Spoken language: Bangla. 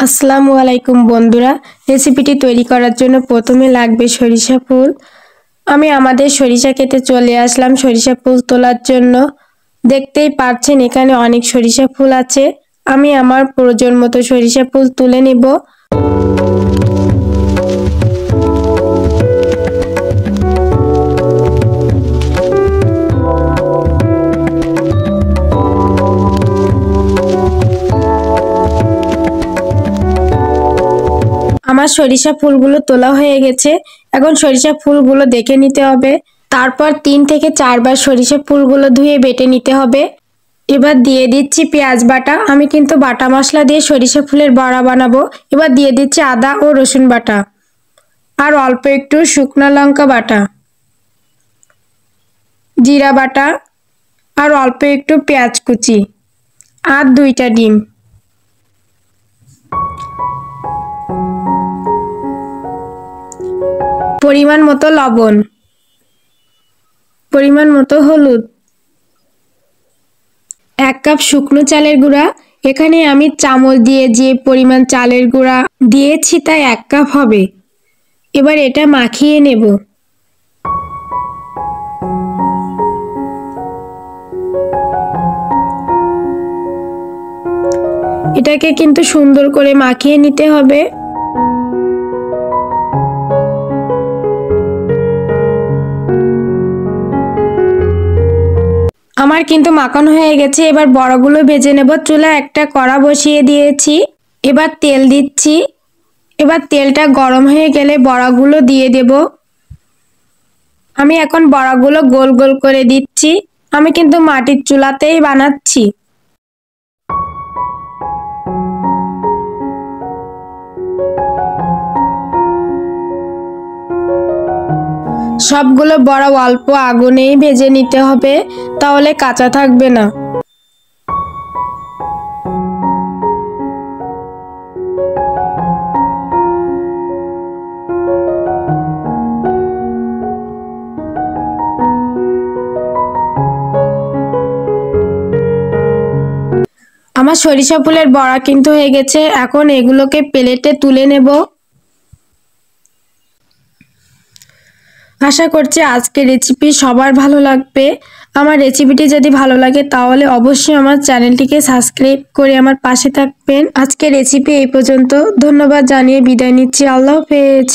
আসসালামু আলাইকুম বন্ধুরা, রেসিপিটি তৈরি করার জন্য প্রথমে লাগবে সরিষা ফুল। আমি আমাদের সরিষা ক্ষেতে চলে আসলাম সরিষা ফুল তোলার জন্য। দেখতেই পাচ্ছেন এখানে অনেক সরিষা ফুল আছে। আমি আমার প্রয়োজন মতো সরিষা ফুল তুলে নেব। আমার সরিষা ফুলগুলো তোলা হয়ে গেছে। এখন সরিষা ফুলগুলো দেখে নিতে হবে। তারপর 3 থেকে 4 বার সরিষা ফুলগুলো ধুয়ে বেটে নিতে হবে। এবার দিয়ে দিচ্ছি পেঁয়াজ বাটা। আমি কিন্তু বাটা মশলা দিয়ে সরিষা ফুলের বড়া বানাবো। এবার দিয়ে দিচ্ছি আদা ও রসুন বাটা, আর অল্প একটু শুকনো লঙ্কা বাটা, জিরা বাটা, আর অল্প একটু পেঁয়াজ কুচি, আর 2টা ডিম। পরিমাণ মতো লবণ, পরিমাণ মতো হলুদ, 1 কাপ শুকনো চালের গুঁড়া। এখানে আমি চামচ দিয়ে যে পরিমাণ চালের গুঁড়া দিয়েছি তা 1 কাপ হবে। এবার এটা মাখিয়ে নেব। এটাকে কিন্তু সুন্দর করে মাখিয়ে নিতে হবে। আমার কিন্তু মাখানো হয়ে গেছে। এবার বড়াগুলো ভেজে নেব। চুলায় একটা কড়া বসিয়ে দিয়েছি। এবার তেল দিচ্ছি। এবার তেলটা গরম হয়ে গেলে বড়াগুলো দিয়ে দেব। আমি এখন বড়াগুলো গোল গোল করে দিচ্ছি। আমি কিন্তু মাটির চুলাতেই বানাচ্ছি। সবগুলো বড়া অল্প আগুনেই ভেজে নিতে হবে, তাহলে কাঁচা থাকবে না। আমার সরিষা ফুলের বড়া কিন্তু হয়ে গেছে। এখন এগুলোকে প্লেটে তুলে নেব। আশা করছি আজকের রেসিপি সবার ভালো লাগবে। আমার রেসিপিটি যদি ভালো লাগে তাহলে অবশ্যই আমার চ্যানেলটিকে সাবস্ক্রাইব করে আমার পাশে থাকবেন। আজকের রেসিপি এই পর্যন্ত। ধন্যবাদ জানিয়ে বিদায় নিচ্ছি। আল্লাহ হাফেজ।